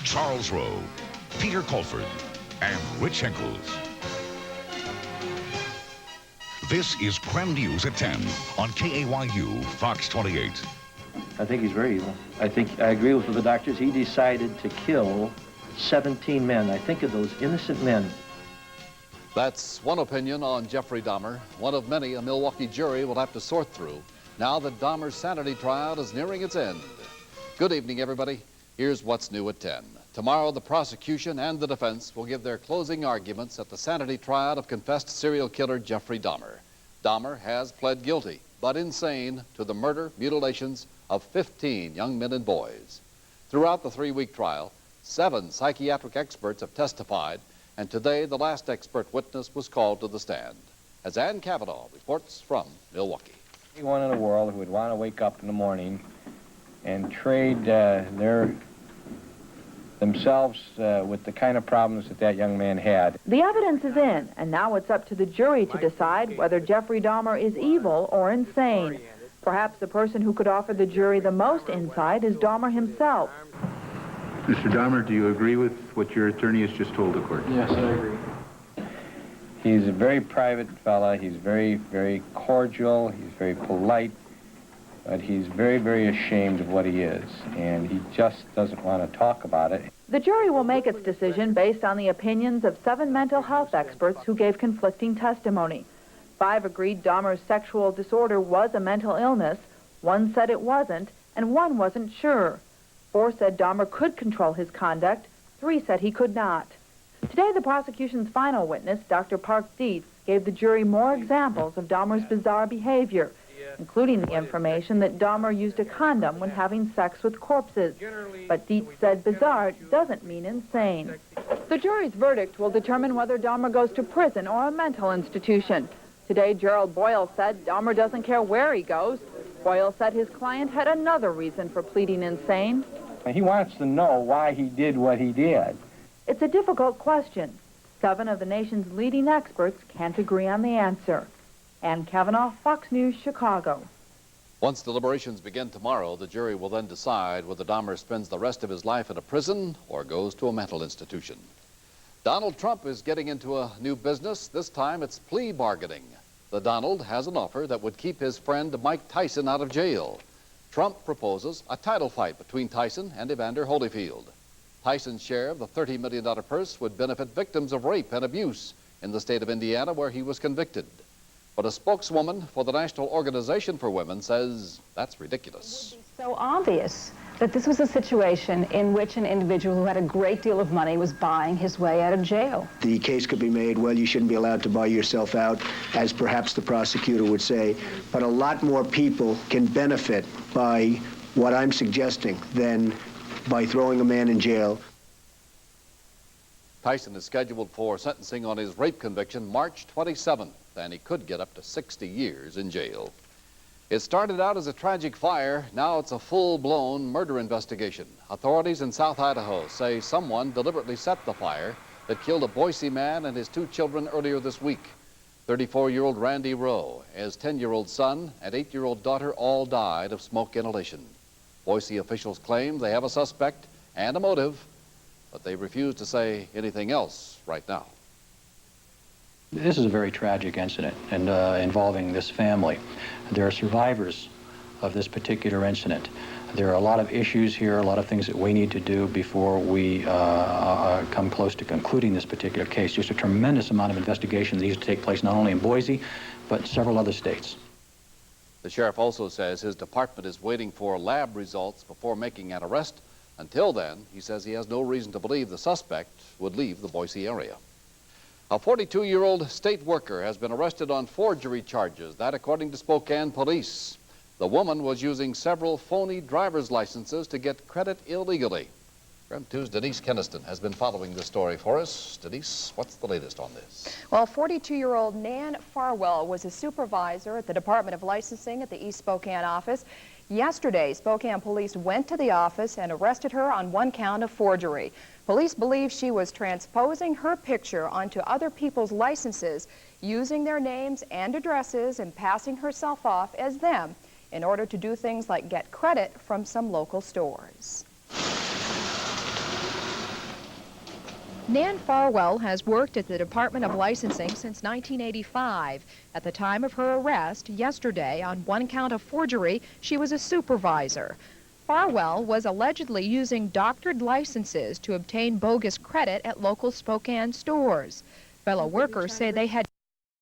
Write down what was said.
Charles Rowe, Peter Colford, and Rich Henkels. This is KREM News at 10 on KAYU Fox 28. I think he's very evil. I agree with the doctors. He decided to kill 17 men. I think of those innocent men. That's one opinion on Jeffrey Dahmer, one of many a Milwaukee jury will have to sort through now that Dahmer's sanity trial is nearing its end. Good evening, everybody. Here's what's new at 10. Tomorrow, the prosecution and the defense will give their closing arguments at the sanity trial of confessed serial killer Jeffrey Dahmer. Dahmer has pled guilty, but insane, to the murder, mutilations of 15 young men and boys. Throughout the 3-week trial, 7 psychiatric experts have testified, and today the last expert witness was called to the stand. As Ann Cavanaugh reports from Milwaukee. Anyone in the world who would want to wake up in the morning and trade themselves with the kind of problems that young man had. The evidence is in, and now it's up to the jury to decide whether Jeffrey Dahmer is evil or insane. Perhaps the person who could offer the jury the most insight is Dahmer himself. Mr. Dahmer, do you agree with what your attorney has just told the court? Yes, I agree. He's a very private fella. He's very, very cordial. He's very polite. But he's very, very ashamed of what he is, and he just doesn't want to talk about it. The jury will make its decision based on the opinions of 7 mental health experts who gave conflicting testimony. 5 agreed Dahmer's sexual disorder was a mental illness, 1 said it wasn't, and 1 wasn't sure. 4 said Dahmer could control his conduct, 3 said he could not. Today, the prosecution's final witness, Dr. Park Dietz, gave the jury more examples of Dahmer's bizarre behavior, including the information that Dahmer used a condom when having sex with corpses. But Dietz said bizarre doesn't mean insane. The jury's verdict will determine whether Dahmer goes to prison or a mental institution. Today, Gerald Boyle said Dahmer doesn't care where he goes. Boyle said his client had another reason for pleading insane. He wants to know why he did what he did. It's a difficult question. 7 of the nation's leading experts can't agree on the answer. Ann Cavanaugh, Fox News, Chicago. Once deliberations begin tomorrow, the jury will then decide whether Dahmer spends the rest of his life in a prison or goes to a mental institution. Donald Trump is getting into a new business. This time it's plea bargaining. The Donald has an offer that would keep his friend Mike Tyson out of jail. Trump proposes a title fight between Tyson and Evander Holyfield. Tyson's share of the $30 million purse would benefit victims of rape and abuse in the state of Indiana, where he was convicted. But a spokeswoman for the National Organization for Women says that's ridiculous. It would be so obvious that this was a situation in which an individual who had a great deal of money was buying his way out of jail. The case could be made, well, you shouldn't be allowed to buy yourself out, as perhaps the prosecutor would say, but a lot more people can benefit by what I'm suggesting than by throwing a man in jail. Tyson is scheduled for sentencing on his rape conviction March 27th, and he could get up to 60 years in jail. It started out as a tragic fire. Now it's a full-blown murder investigation. Authorities in South Idaho say someone deliberately set the fire that killed a Boise man and his 2 children earlier this week. 34-year-old Randy Rowe, his 10-year-old son, and 8-year-old daughter all died of smoke inhalation. Boise officials claim they have a suspect and a motive, but they refuse to say anything else right now. This is a very tragic incident and involving this family. There are survivors of this particular incident. There are a lot of issues here, a lot of things that we need to do before we come close to concluding this particular case. Just a tremendous amount of investigation that needs to take place not only in Boise, but several other states. The sheriff also says his department is waiting for lab results before making an arrest. Until then, he says he has no reason to believe the suspect would leave the Boise area. A 42-year-old state worker has been arrested on forgery charges, that according to Spokane police. The woman was using several phony driver's licenses to get credit illegally. KREM 2's Denise Keniston has been following this story for us. Denise, what's the latest on this? Well, 42-year-old Nan Farwell was a supervisor at the Department of Licensing at the East Spokane office. Yesterday, Spokane police went to the office and arrested her on 1 count of forgery. Police believe she was transposing her picture onto other people's licenses, using their names and addresses and passing herself off as them in order to do things like get credit from some local stores. Nan Farwell has worked at the Department of Licensing since 1985. At the time of her arrest yesterday on one count of forgery, she was a supervisor. Farwell was allegedly using doctored licenses to obtain bogus credit at local Spokane stores. Fellow workers say they had